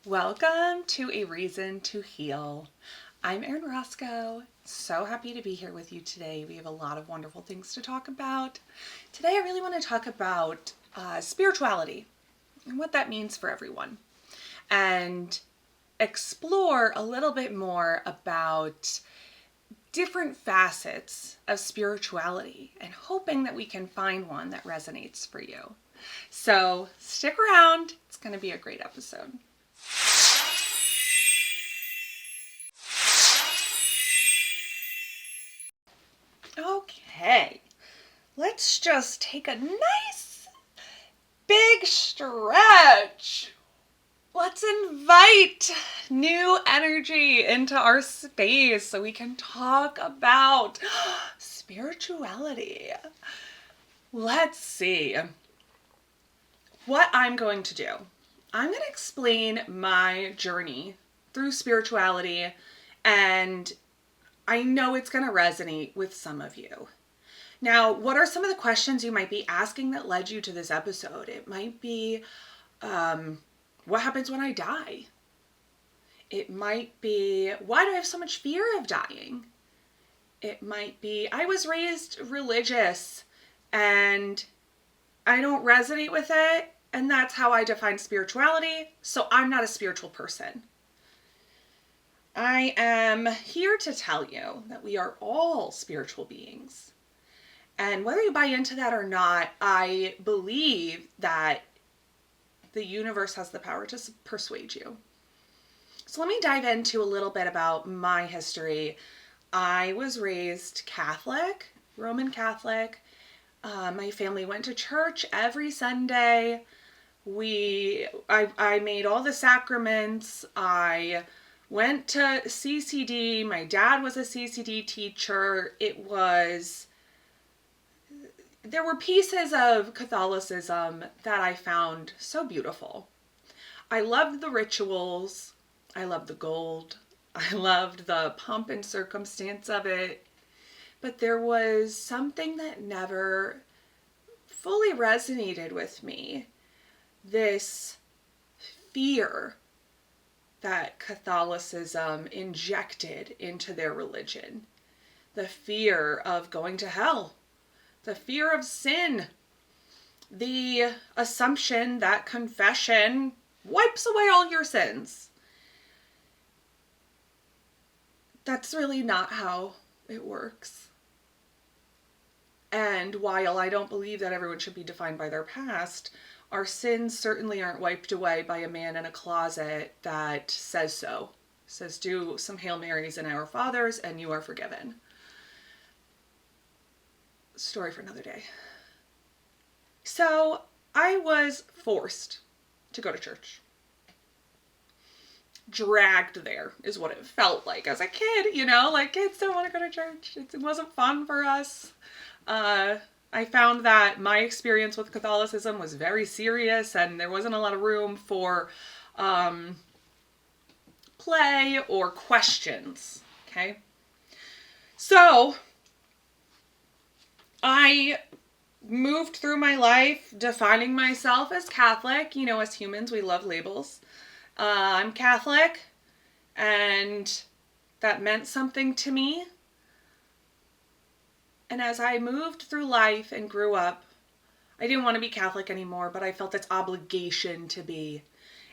Welcome to A Reason to Heal. I'm Erin Roszko. So happy to be here with you today. We have a lot of wonderful things to talk about. Today I really want to talk about spirituality and what that means for everyone, and explore a little bit more about different facets of spirituality and hoping that we can find one that resonates for you. So stick around. It's going to be a great episode. Okay, let's just take a nice big stretch. Let's invite new energy into our space so we can talk about spirituality. Let's see what I'm going to do. I'm going to explain my journey through spirituality, and I know it's going to resonate with some of you. Now, what are some of the questions you might be asking that led you to this episode? It might be, what happens when I die? It might be, why do I have so much fear of dying? It might be, I was raised religious and I don't resonate with it, and that's how I define spirituality, so I'm not a spiritual person. I am here to tell you that we are all spiritual beings. And whether you buy into that or not, I believe that the universe has the power to persuade you. So let me dive into a little bit about my history. I was raised Catholic, Roman Catholic. My family went to church every Sunday. I made all the sacraments. I went to CCD. My dad was a CCD teacher. There were pieces of Catholicism that I found so beautiful. I loved the rituals. I loved the gold. I loved the pomp and circumstance of it. But there was something that never fully resonated with me. This fear that Catholicism injected into their religion. The fear of going to hell. The fear of sin. The assumption that confession wipes away all your sins. That's really not how it works. And while I don't believe that everyone should be defined by their past, our sins certainly aren't wiped away by a man in a closet that says so. Says, do some Hail Marys and Our Fathers and you are forgiven. Story for another day. So I was forced to go to church. Dragged there is what it felt like as a kid, like kids don't want to go to church. It wasn't fun for us. I found that my experience with Catholicism was very serious and there wasn't a lot of room for play or questions. Okay. So I moved through my life defining myself as Catholic. As humans, we love labels. I'm Catholic, and that meant something to me. And as I moved through life and grew up, I didn't want to be Catholic anymore, but I felt its obligation to be.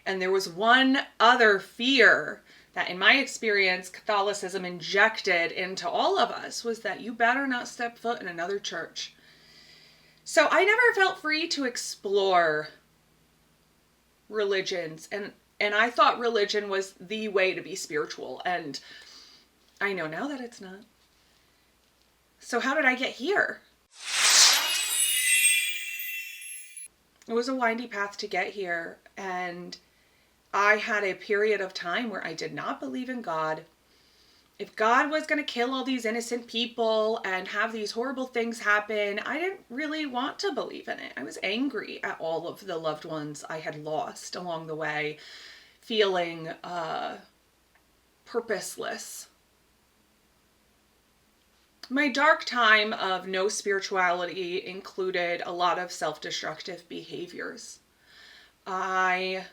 And there was one other fear that, in my experience, Catholicism injected into all of us, was that you better not step foot in another church. So I never felt free to explore religions, and I thought religion was the way to be spiritual, and I know now that it's not. So how did I get here? It was a windy path to get here, and I had a period of time where I did not believe in God. If God was going to kill all these innocent people and have these horrible things happen, I didn't really want to believe in it. I was angry at all of the loved ones I had lost along the way, feeling purposeless. My dark time of no spirituality included a lot of self-destructive behaviors. I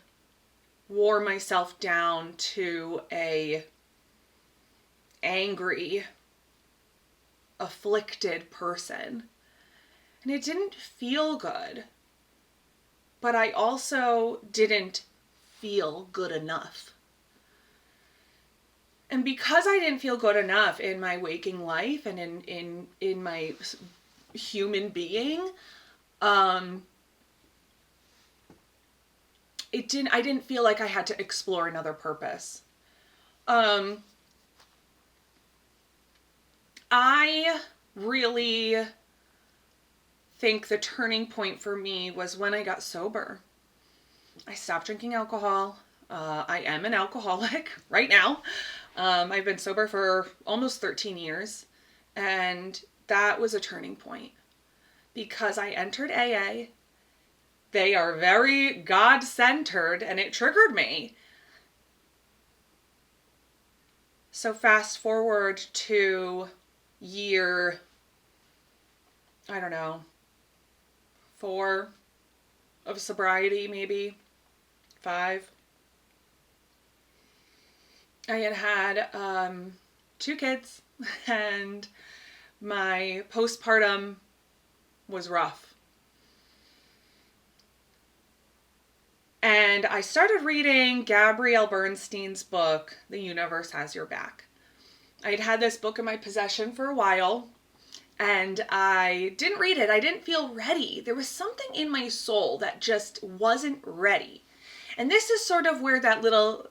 wore myself down to a angry, afflicted person. And it didn't feel good. But I also didn't feel good enough. And because I didn't feel good enough in my waking life and in my human being, I didn't feel like I had to explore another purpose. I really think the turning point for me was when I got sober. I stopped drinking alcohol. I am an alcoholic right now. I've been sober for almost 13 years. And that was a turning point because I entered AA. They are very God-centered and it triggered me. So fast forward to year, I don't know, 4 of sobriety, maybe 5. I had 2 kids and my postpartum was rough. And I started reading Gabrielle Bernstein's book, The Universe Has Your Back. I'd had this book in my possession for a while, and I didn't read it. I didn't feel ready. There was something in my soul that just wasn't ready. And this is sort of where that little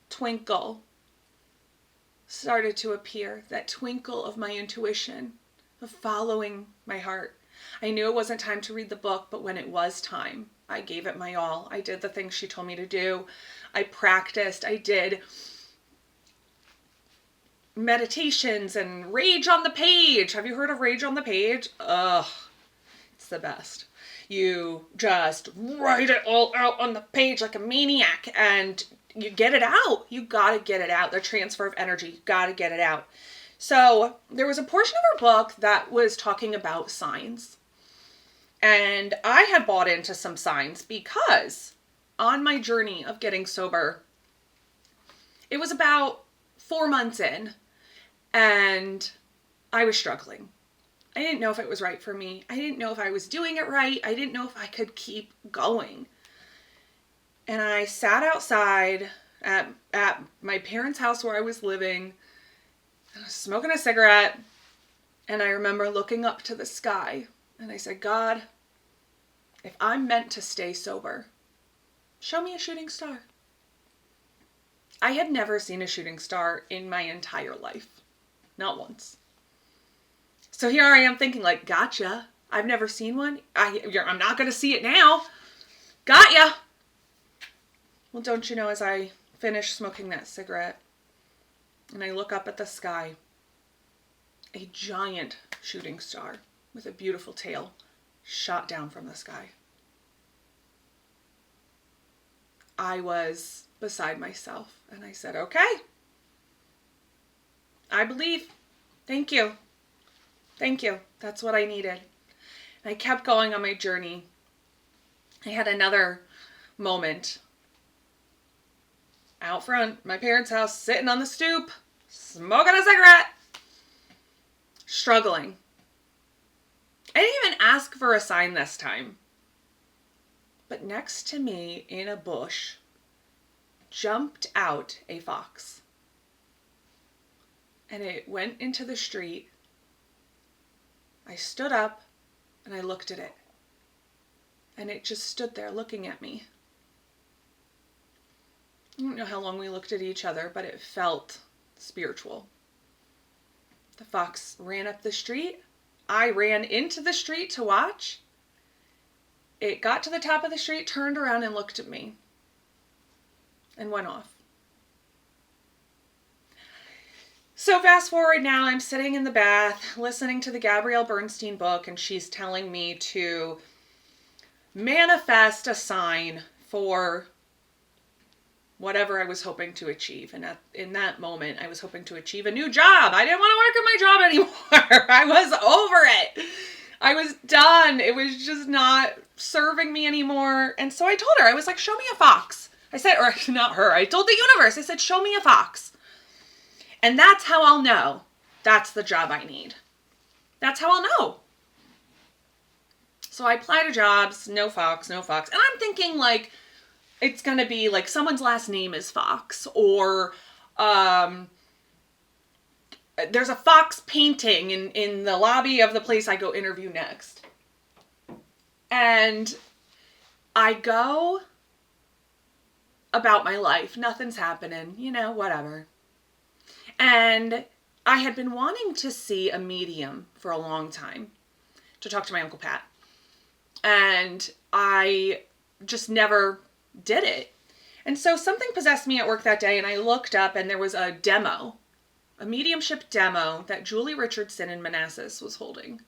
twinkle started to appear, that twinkle of my intuition, of following my heart. I knew it wasn't time to read the book, but when it was time, I gave it my all. I did the things she told me to do. I practiced. I did meditations and Rage on the Page. Have you heard of Rage on the Page? Ugh, it's the best. You just write it all out on the page like a maniac and you get it out. You gotta get it out. The transfer of energy, you gotta get it out. So there was a portion of her book that was talking about signs. And I had bought into some signs because on my journey of getting sober, it was about 4 months in and I was struggling. I didn't know if it was right for me. I didn't know if I was doing it right. I didn't know if I could keep going. And I sat outside at my parents' house where I was living, smoking a cigarette, and I remember looking up to the sky, and I said, God, if I'm meant to stay sober, show me a shooting star. I had never seen a shooting star in my entire life. Not once. So here I am thinking like, gotcha. I've never seen one. I'm not going to see it now. Got ya. Well, don't you know, as I finish smoking that cigarette and I look up at the sky, a giant shooting star with a beautiful tail shot down from the sky. I was beside myself and I said, okay, I believe. Thank you. Thank you. That's what I needed. And I kept going on my journey. I had another moment out front, my parents' house, sitting on the stoop, smoking a cigarette, struggling. I didn't even ask for a sign this time. But next to me in a bush jumped out a fox. And it went into the street. I stood up and I looked at it. And it just stood there looking at me. I don't know how long we looked at each other, but it felt spiritual. The fox ran up the street. I ran into the street to watch. It got to the top of the street, turned around and looked at me and went off. So fast forward now, I'm sitting in the bath listening to the Gabrielle Bernstein book, and she's telling me to manifest a sign for whatever I was hoping to achieve. And in that moment, I was hoping to achieve a new job. I didn't want to work at my job anymore. I was over it. I was done. It was just not serving me anymore. And so I told her, I was like, show me a fox. I said, or not her, I told the universe, I said, show me a fox. And that's how I'll know that's the job I need. That's how I'll know. So I apply to jobs, no fox, no fox. And I'm thinking like, it's going to be like someone's last name is Fox, or there's a fox painting in the lobby of the place I go interview next. And I go about my life. Nothing's happening, whatever. And I had been wanting to see a medium for a long time, to talk to my Uncle Pat. And I just never did it. And so something possessed me at work that day, and I looked up, and there was a mediumship demo that Julie Richardson in Manassas was holding.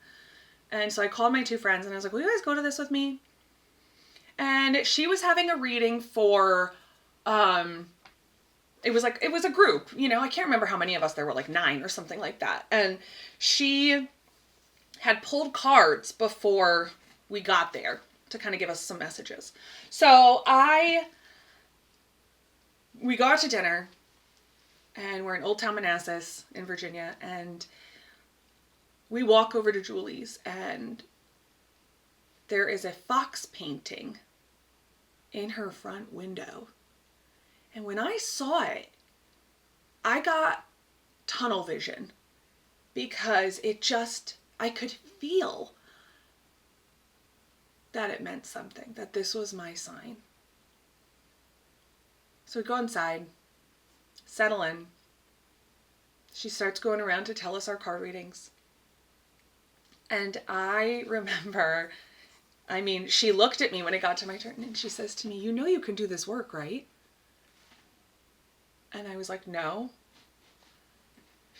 And so I called my 2 friends, and I was like, will you guys go to this with me? And she was having a reading for, it was a group, I can't remember how many of us there were, like 9 or something like that. And she had pulled cards before we got there to kind of give us some messages. So we go out to dinner, and we're in Old Town Manassas in Virginia, and we walk over to Julie's, and there is a fox painting in her front window. And when I saw it, I got tunnel vision, because I could feel that it meant something, that this was my sign. So we go inside, settle in. She starts going around to tell us our card readings. And I remember, she looked at me when it got to my turn, and she says to me, you can do this work, right? And I was like, no.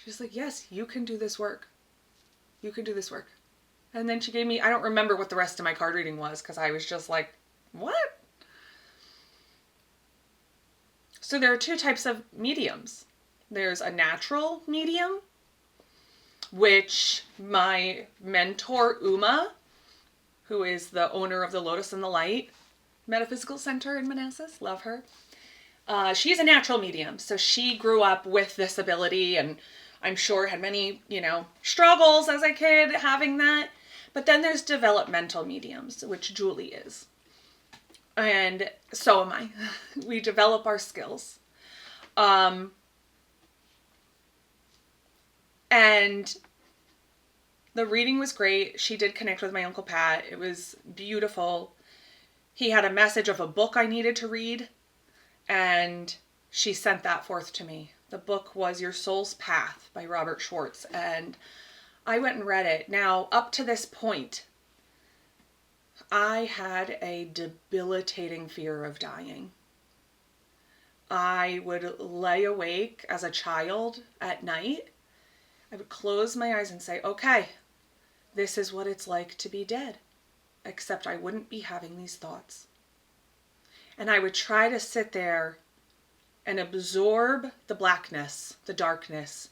She's like, yes, you can do this work. You can do this work. And then she gave me, I don't remember what the rest of my card reading was, because I was just like, what? So there are 2 types of mediums. There's a natural medium, which my mentor, Uma, who is the owner of the Lotus and the Light Metaphysical Center in Manassas, love her. She's a natural medium. So she grew up with this ability, and I'm sure had many, struggles as a kid having that. But then there's developmental mediums, which Julie is. And so am I. We develop our skills. And the reading was great. She did connect with my Uncle Pat. It was beautiful. He had a message of a book I needed to read, and she sent that forth to me. The book was Your Soul's Path by Robert Schwartz, and I went and read it. Now, up to this point, I had a debilitating fear of dying. I would lay awake as a child at night. I would close my eyes and say, okay, this is what it's like to be dead, except I wouldn't be having these thoughts. And I would try to sit there and absorb the blackness, the darkness,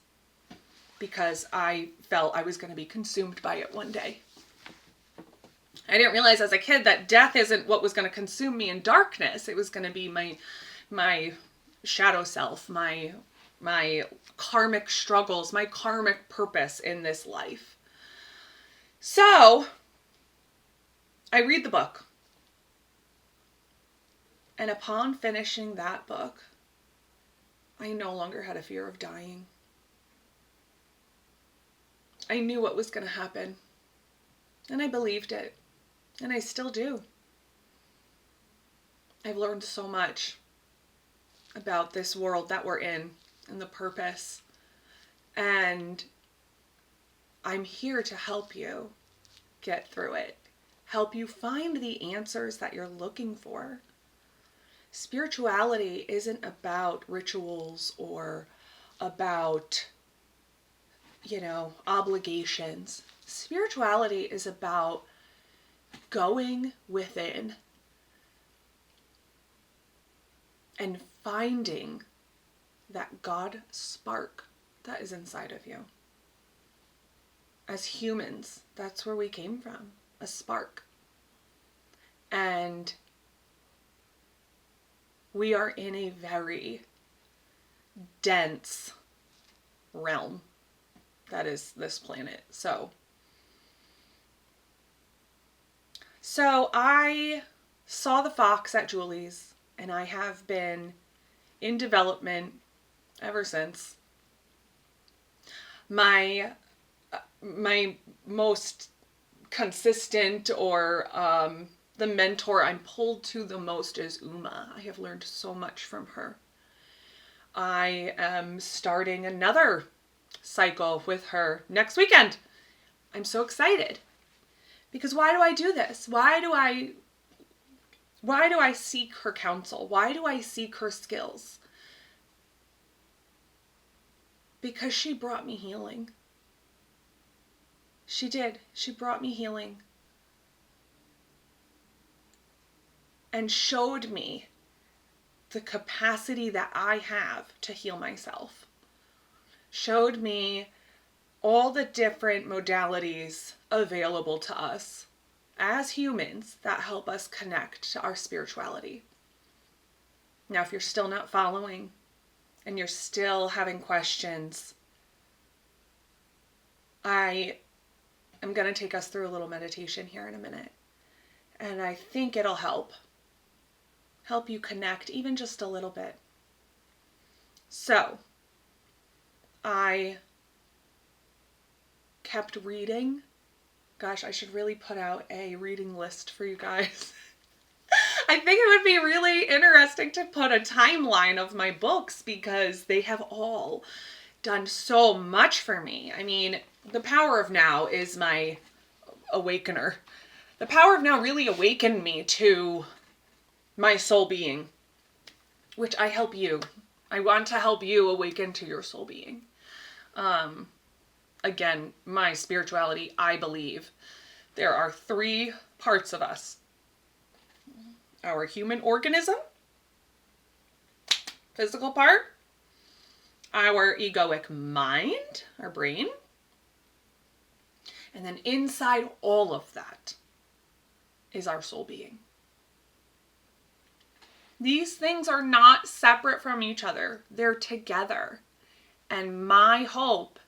because I felt I was going to be consumed by it one day. I didn't realize as a kid that death isn't what was going to consume me in darkness. It was going to be my shadow self, my karmic struggles, my karmic purpose in this life. So I read the book. And upon finishing that book, I no longer had a fear of dying. I knew what was going to happen. And I believed it. And I still do. I've learned so much about this world that we're in and the purpose. And I'm here to help you get through it. Help you find the answers that you're looking for. Spirituality isn't about rituals or about, obligations. Spirituality is about going within and finding that God spark that is inside of you. As humans, that's where we came from, a spark. And We are in a very dense realm that is this planet. So I saw the fox at Julie's, and I have been in development ever since. My most consistent, or the mentor I'm pulled to the most, is Uma. I have learned so much from her. I am starting another cycle with her next weekend. I'm so excited. Because why do I do this? Why do I seek her counsel? Why do I seek her skills? Because she brought me healing. She did. She brought me healing. And showed me the capacity that I have to heal myself. Showed me all the different modalities available to us as humans that help us connect to our spirituality. Now, if you're still not following and you're still having questions, I am going to take us through a little meditation here in a minute. And I think it'll help you connect even just a little bit. So, I kept reading. Gosh, I should really put out a reading list for you guys. I think it would be really interesting to put a timeline of my books, because they have all done so much for me. I mean, The Power of Now is my awakener. The Power of Now really awakened me to my soul being, which I help you. I want to help you awaken to your soul being. Again, my spirituality, I believe there are 3 parts of us. Our human organism, physical part, our egoic mind, our brain, and then inside all of that is our soul being. These things are not separate from each other. They're together. And my hope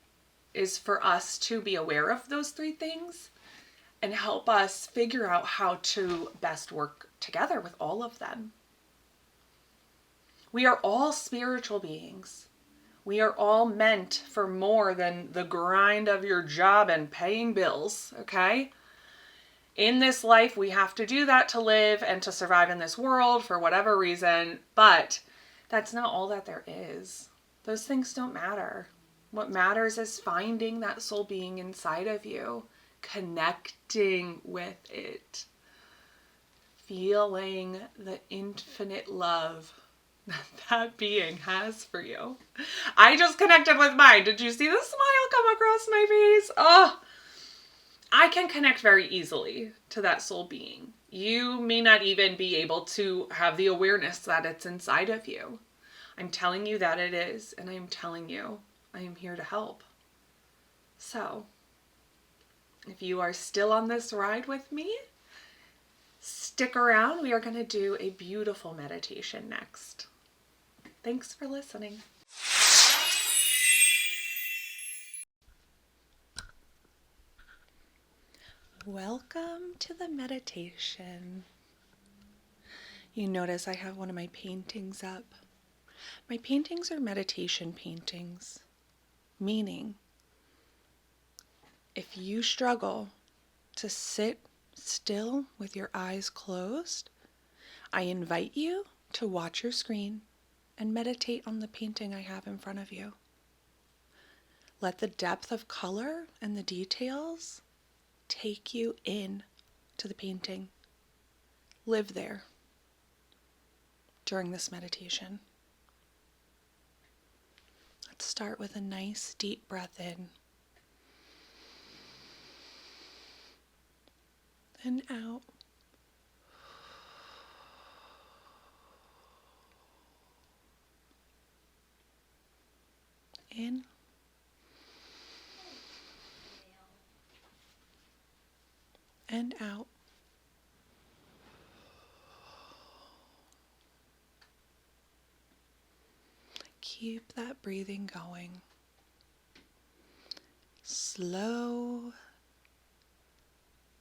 is for us to be aware of those 3 things and help us figure out how to best work together with all of them. We are all spiritual beings. We are all meant for more than the grind of your job and paying bills, okay? In this life, we have to do that to live and to survive in this world for whatever reason, but that's not all that there is. Those things don't matter. What matters is finding that soul being inside of you, connecting with it, feeling the infinite love that being has for you. I just connected with mine. Did you see the smile come across my face? Oh, I can connect very easily to that soul being. You may not even be able to have the awareness that it's inside of you. I'm telling you that it is, and I'm telling you I am here to help. So, if you are still on this ride with me, stick around. We are going to do a beautiful meditation next. Thanks for listening. Welcome to the meditation. You notice I have one of my paintings up. My paintings are meditation paintings, meaning if you struggle to sit still with your eyes closed, I invite you to watch your screen and meditate on the painting I have in front of you. Let the depth of color and the details take you in to the painting. Live there during this meditation. Let's start with a nice deep breath in and out. In and out. keep that breathing going. Slow,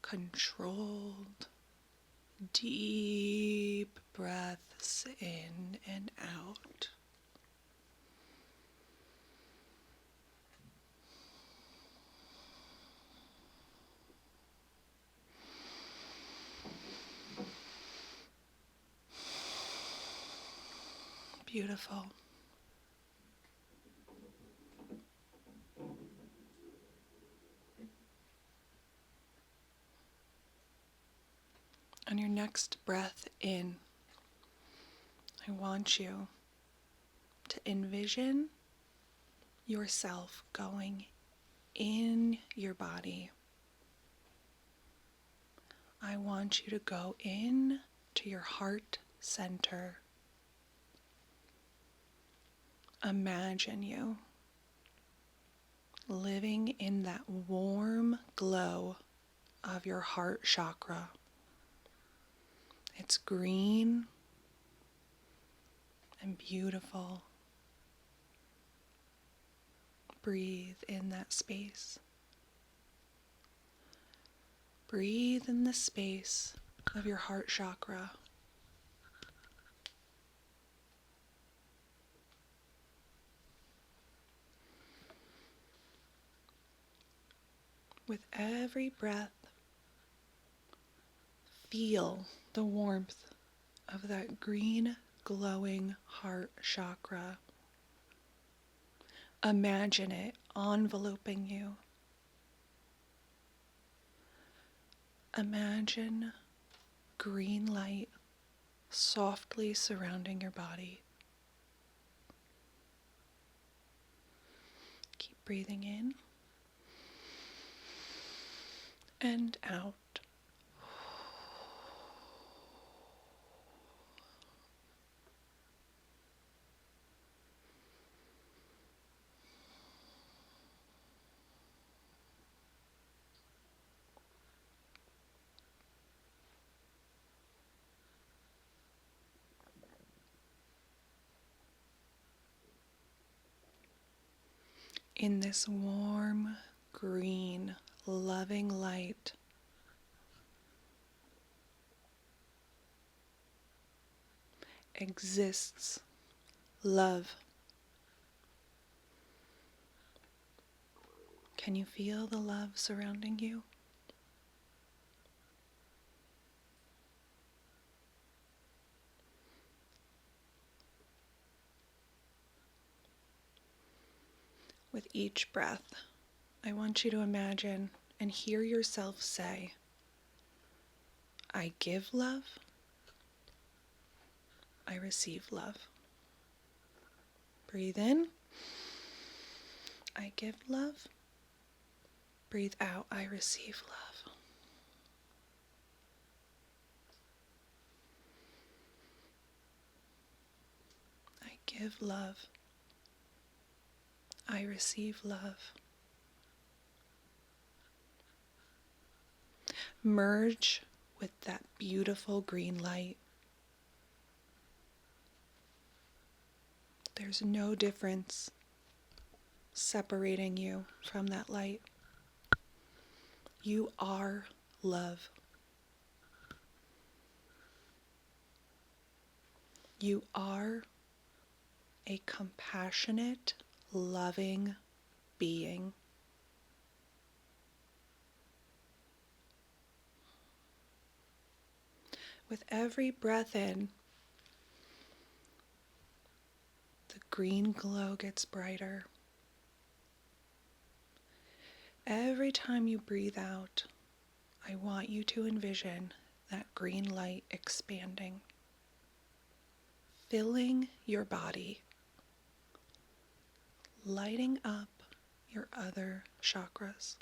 controlled, deep breaths in and out. Beautiful. On your next breath in, I want you to envision yourself going in your body. I want you to go in to your heart center. Imagine you living in that warm glow of your heart chakra. It's green and beautiful. Breathe in that space. Breathe in the space of your heart chakra. With every breath, feel the warmth of that green, glowing heart chakra. Imagine it enveloping you. Imagine green light softly surrounding your body. Keep breathing in and out. In this warm, green, loving light, exists love. Can you feel the love surrounding you? With each breath, I want you to imagine and hear yourself say, I give love, I receive love. Breathe in, I give love. Breathe out, I receive love. I give love, I receive love. Merge with that beautiful green light. There's no difference separating you from that light. You are love. You are a compassionate, loving being. With every breath in, the green glow gets brighter. Every time you breathe out, I want you to envision that green light expanding, filling your body, lighting up your other chakras.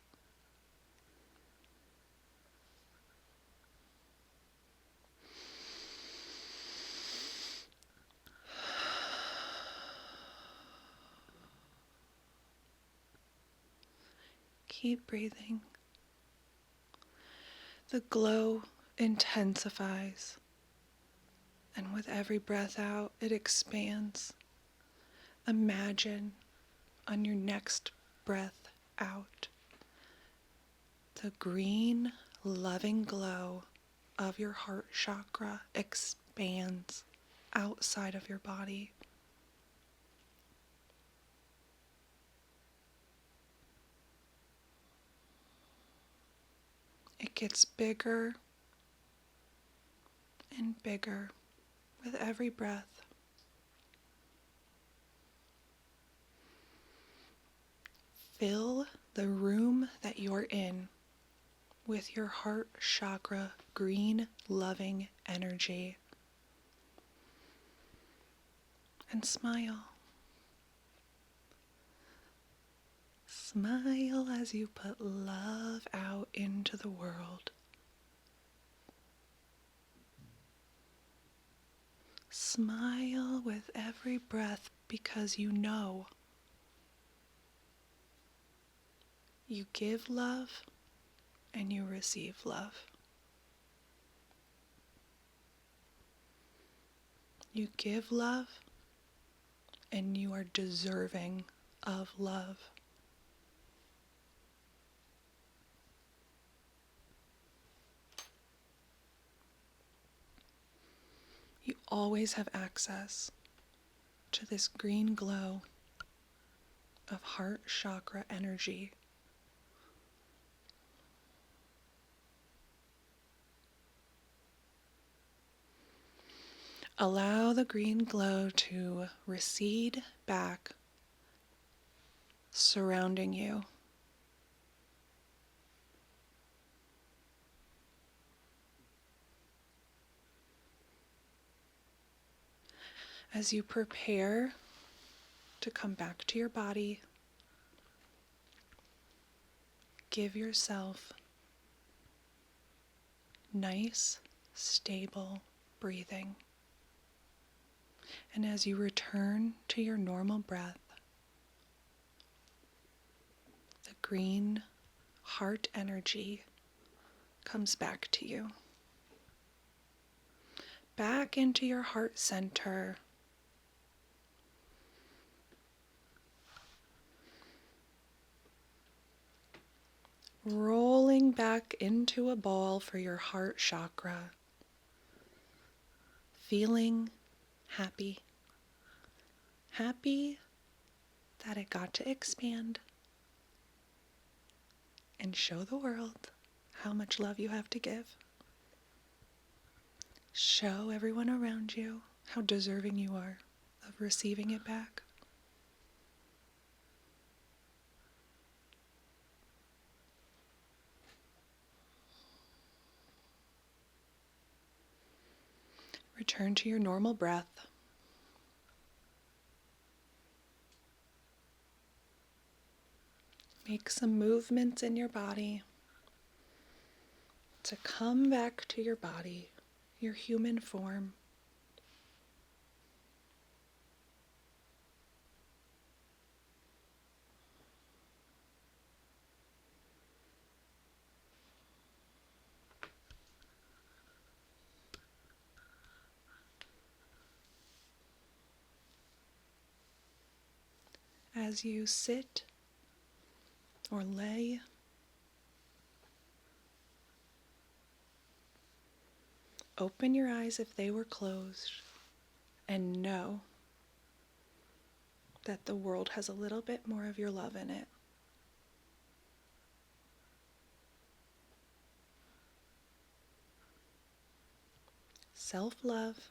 Keep breathing. The glow intensifies, and with every breath out, it expands. imagine on your next breath out the green, loving glow of your heart chakra expands outside of your body. It gets bigger and bigger with every breath. Fill the room that you're in with your heart chakra green, loving energy. And smile. Smile as you put love out into the world. Smile with every breath because you know you give love and you receive love. You give love and you are deserving of love. You always have access to this green glow of heart chakra energy. Allow the green glow to recede back, surrounding you. As you prepare to come back to your body, give yourself nice, stable breathing. And as you return to your normal breath, the green heart energy comes back to you. Back into your heart center. Rolling back into a ball for your heart chakra. Feeling happy. Happy that it got to expand and show the world how much love you have to give. Show everyone around you how deserving you are of receiving it back. Return to your normal breath. Make some movements in your body to come back to your body, your human form. As you sit or lay, open your eyes if they were closed and know that the world has a little bit more of your love in it. Self-love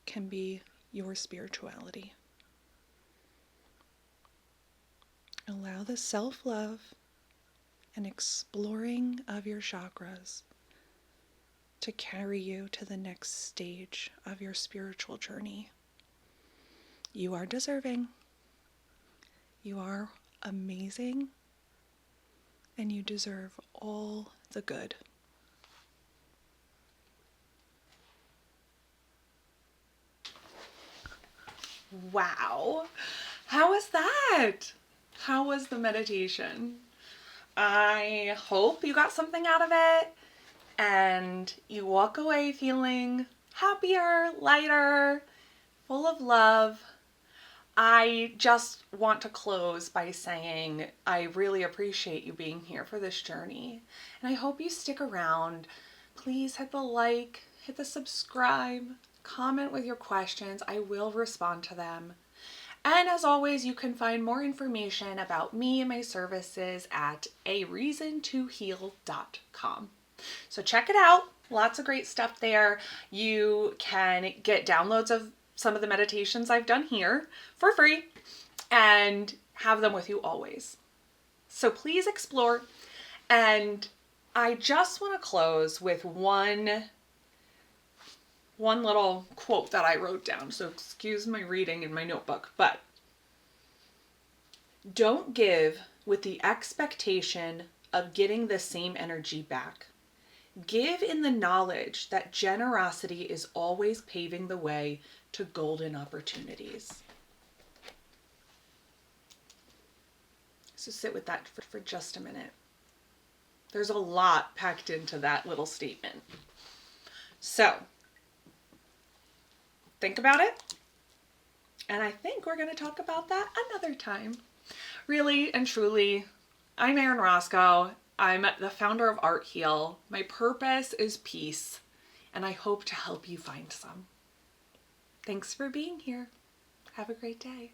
can be your spirituality. Allow the self-love and exploring of your chakras to carry you to the next stage of your spiritual journey. You are deserving. You are amazing. And you deserve all the good. Wow. How was that? How was the meditation? I hope you got something out of it and you walk away feeling happier, lighter, full of love. I just want to close by saying I really appreciate you being here for this journey, and I hope you stick around. Please hit the like, hit the subscribe, comment with your questions. I will respond to them. And as always, you can find more information about me and my services at areasontoheal.com. So check it out. Lots of great stuff there. You can get downloads of some of the meditations I've done here for free and have them with you always. So please explore. And I just want to close with one little quote that I wrote down. So excuse my reading in my notebook, but don't give with the expectation of getting the same energy back. Give in the knowledge that generosity is always paving the way to golden opportunities. So sit with that for just a minute. There's a lot packed into that little statement. So think about it. And I think we're going to talk about that another time. Really and truly, I'm Erin Roszko. I'm the founder of A.R.T. My purpose is peace, and I hope to help you find some. Thanks for being here. Have a great day.